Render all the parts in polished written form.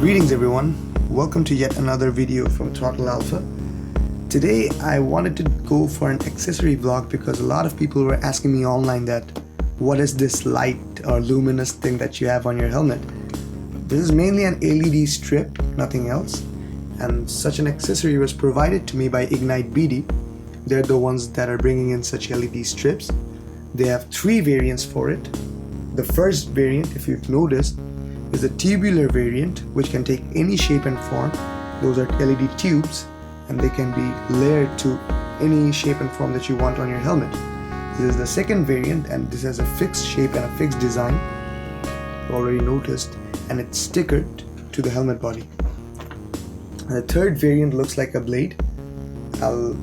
Greetings everyone, welcome to yet another video from Throttle Alpha. Today I wanted to go for an accessory vlog because a lot of people were asking me online that what is this light or luminous thing that you have on your helmet. This is mainly an LED strip, nothing else, and such an accessory was provided to me by IgniteBD. They're the ones that are bringing in such LED strips. They have 3 variants for it. The first variant, if you've noticed, is a tubular variant which can take any shape and form. Those are LED tubes and they can be layered to any shape and form that you want on your helmet. This is the second variant and this has a fixed shape and a fixed design, you already noticed, and it's stickered to the helmet body. And the third variant looks like a blade. I'll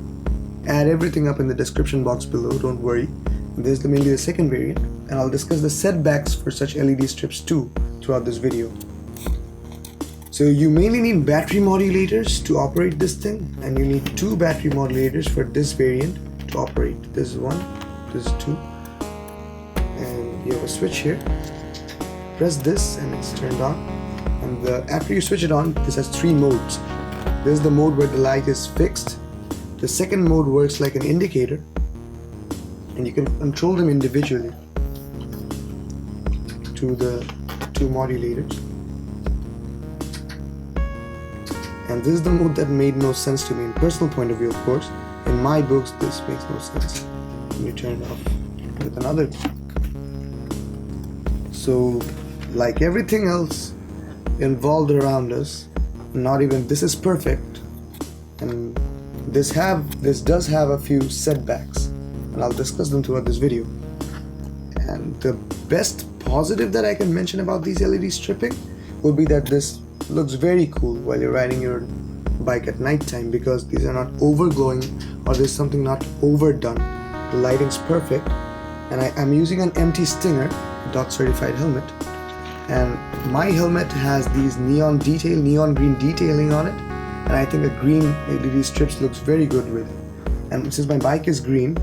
add everything up in the description box below, don't worry. And this is mainly the second variant, and I'll discuss the setbacks for such LED strips too throughout this video. So you mainly need battery modulators to operate this thing, and you need 2 battery modulators for this variant to operate. This is 1, this is 2, and you have a switch here. Press this and it's turned on, and after you switch it on, this has 3 modes. This is the mode where the light is fixed. The second mode works like an indicator, and you can control them individually to the 2 modulators. And this is the mode that made no sense to me in personal point of view, of course. In my books, this makes no sense. Let me turn it off with another. So, like everything else involved around us, not even this is perfect, and this does have a few setbacks, and I'll discuss them throughout this video. And the best positive that I can mention about these LED stripping would be that this looks very cool while you're riding your bike at night time, because these are not over glowing or there's something not overdone. The lighting's perfect, and I'm using an empty Stinger DOT certified helmet, and my helmet has these neon green detailing on it, and I think a green LED strips looks very good with it. And since my bike is green,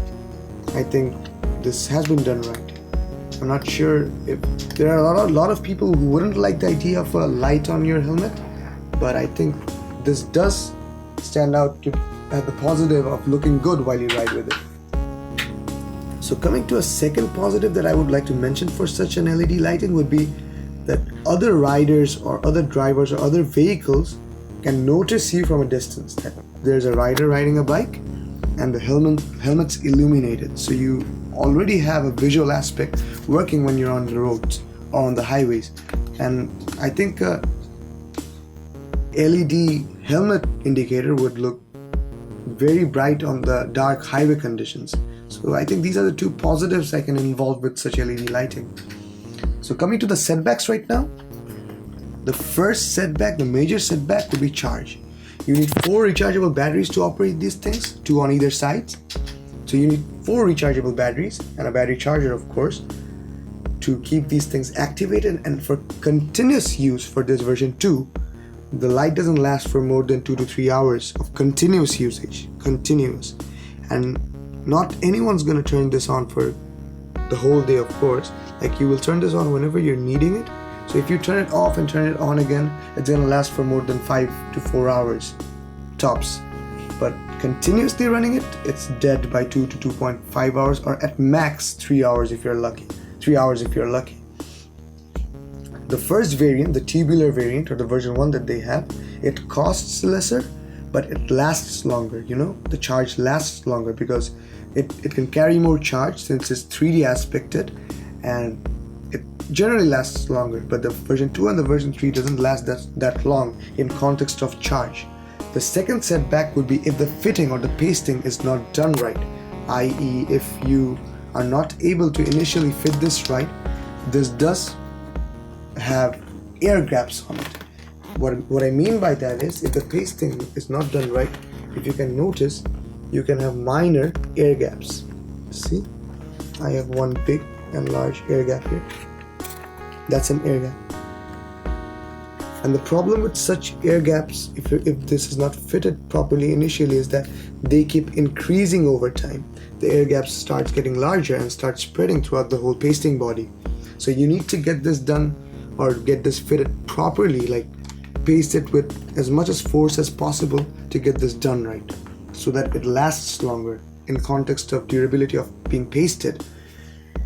I think this has been done right. I'm not sure if there are a lot of people who wouldn't like the idea of a light on your helmet, but I think this does stand out to have the positive of looking good while you ride with it. So coming to a second positive that I would like to mention for such an LED lighting would be that other riders or other drivers or other vehicles can notice you from a distance, that there's a rider riding a bike and the helmet's illuminated, so you already have a visual aspect working when you're on the roads or on the highways. And I think a LED helmet indicator would look very bright on the dark highway conditions. So I think these are the 2 positives I can involve with such LED lighting. So coming to the setbacks right now, the first setback, the major setback, would be charge. You need 4 rechargeable batteries to operate these things, 2 on either side. So you need 4 rechargeable batteries and a battery charger, of course, to keep these things activated. And for continuous use for this version 2, the light doesn't last for more than 2 to 3 hours of continuous usage, continuous. And not anyone's gonna turn this on for the whole day, of course. Like, you will turn this on whenever you're needing it. So if you turn it off and turn it on again, it's gonna last for more than 5 to 4 hours tops. But continuously running it, it's dead by 2 to 2.5 hours, or at max 3 hours if you're lucky. 3 hours if you're lucky. The first variant, the tubular variant, or the version 1 that they have, it costs lesser, but it lasts longer, you know? The charge lasts longer because it can carry more charge since it's 3D aspected, and it generally lasts longer. But the version 2 and the version 3 doesn't last that long in context of charge. The second setback would be if the fitting or the pasting is not done right, i.e. if you are not able to initially fit this right. This does have air gaps on it. What I mean by that is, if the pasting is not done right, if you can notice, you can have minor air gaps. See, I have one big and large air gap here. That's an air gap. And the problem with such air gaps, if this is not fitted properly initially, is that they keep increasing over time. The air gaps start getting larger and start spreading throughout the whole pasting body. So you need to get this done or get this fitted properly, like paste it with as much as force as possible to get this done right, so that it lasts longer in context of durability of being pasted.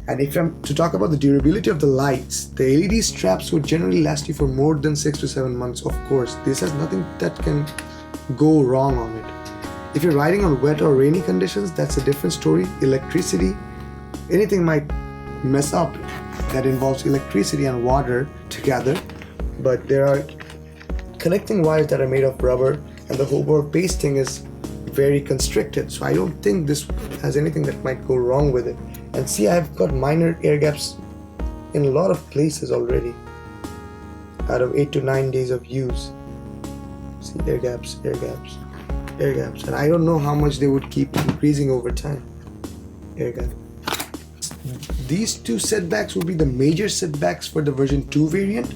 And if I'm to talk about the durability of the lights, the LED straps would generally last you for more than 6 to 7 months. Of course, this has nothing that can go wrong on it. If you're riding on wet or rainy conditions, that's a different story. Electricity, anything might mess up that involves electricity and water together, but there are connecting wires that are made of rubber, and the whole board pasting is very constricted, so I don't think this has anything that might go wrong with it. And see, I've got minor air gaps in a lot of places already out of 8 to 9 days of use. See, air gaps, air gaps, air gaps, and I don't know how much they would keep increasing over time. Air gap. These two setbacks would be the major setbacks for the version 2 variant,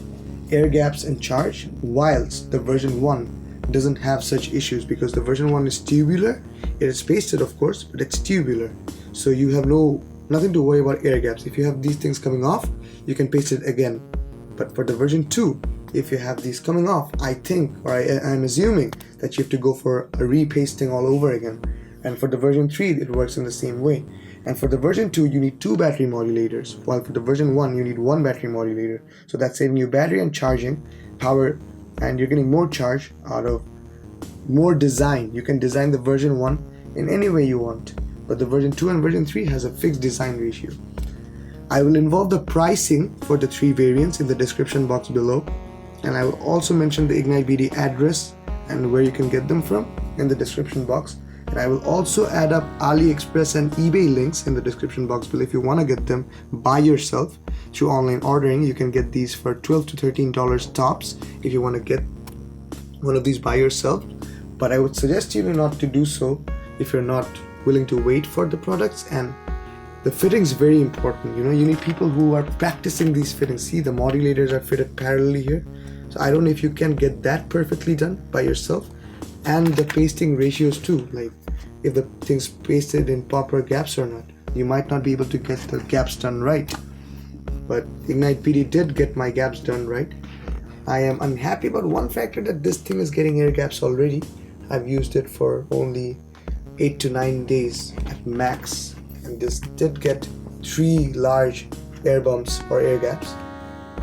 air gaps and charge, whilst the version 1 doesn't have such issues, because the version 1 is tubular. It is pasted, of course, but it's tubular, so you have nothing to worry about air gaps. If you have these things coming off, you can paste it again. But for the version 2, if you have these coming off, I think, or I'm assuming that you have to go for a repasting all over again. And for the version 3, it works in the same way. And for the version 2, you need 2 battery modulators, while for the version 1, you need 1 battery modulator. So that's saving you battery and charging power, and you're getting more charge out of more design. You can design the version 1 in any way you want, but the version 2 and version 3 has a fixed design ratio. I will involve the pricing for the 3 variants in the description box below, and I will also mention the IgniteBD address and where you can get them from in the description box. And I will also add up Aliexpress and eBay links in the description box below. If you want to get them by yourself through online ordering, you can get these for $12 to $13 tops if you want to get one of these by yourself. But I would suggest you not to do so if you're not willing to wait for the products. And the fitting is very important. You need people who are practicing these fittings. See, the modulators are fitted parallelly here, so I don't know if you can get that perfectly done by yourself. And the pasting ratios too, like if the thing's pasted in proper gaps or not. You might not be able to get the gaps done right, but IgniteBD did get my gaps done right. I am unhappy about one factor, that this thing is getting air gaps already. I've used it for only 8 to 9 days at max, and this did get 3 large air bumps or air gaps.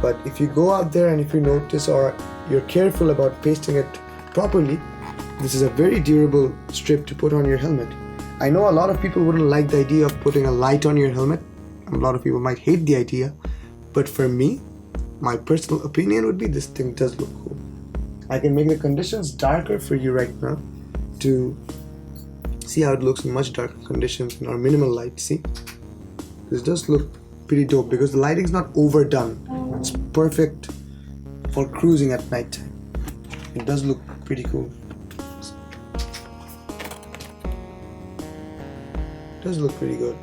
But if you go out there and if you notice or you're careful about pasting it properly, this is a very durable strip to put on your helmet. I know a lot of people wouldn't like the idea of putting a light on your helmet. A lot of people might hate the idea, but for me, my personal opinion would be this thing does look cool. I can make the conditions darker for you right now to see how it looks in much darker conditions in our minimal light. See, this does look pretty dope because the lighting's not overdone. It's perfect for cruising at night time. It does look pretty cool. It does look pretty good.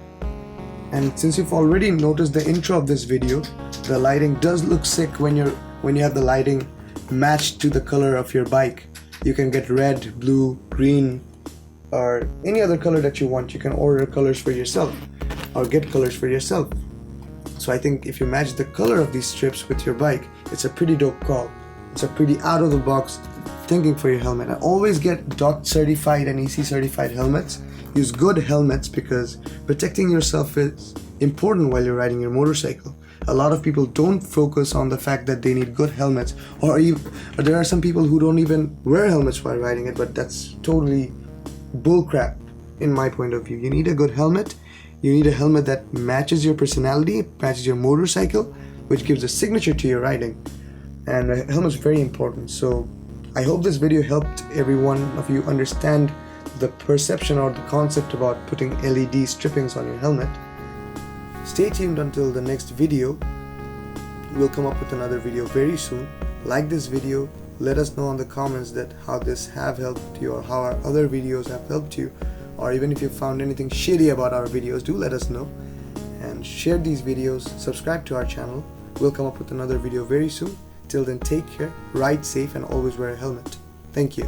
And since you've already noticed the intro of this video, the lighting does look sick when you have the lighting matched to the color of your bike. You can get red, blue, green, or any other color that you want. You can order colors for yourself or get colors for yourself. So I think if you match the color of these strips with your bike, it's a pretty dope call. It's a pretty out of the box thinking for your helmet. I always get DOT certified and EC certified helmets. Use good helmets because protecting yourself is important while you're riding your motorcycle. A lot of people don't focus on the fact that they need good helmets, or there are some people who don't even wear helmets while riding it, but that's totally bullcrap in my point of view. You need a good helmet. You need a helmet that matches your personality, matches your motorcycle, which gives a signature to your riding. And a helmet is very important. So I hope this video helped every one of you understand the perception or the concept about putting LED strippings on your helmet. Stay tuned until the next video. We'll come up with another video very soon. Like this video, let us know in the comments that how this have helped you or how our other videos have helped you, or even if you found anything shitty about our videos, do let us know. And share these videos, subscribe to our channel. We'll come up with another video very soon. Till then, take care, ride safe, and always wear a helmet. Thank you.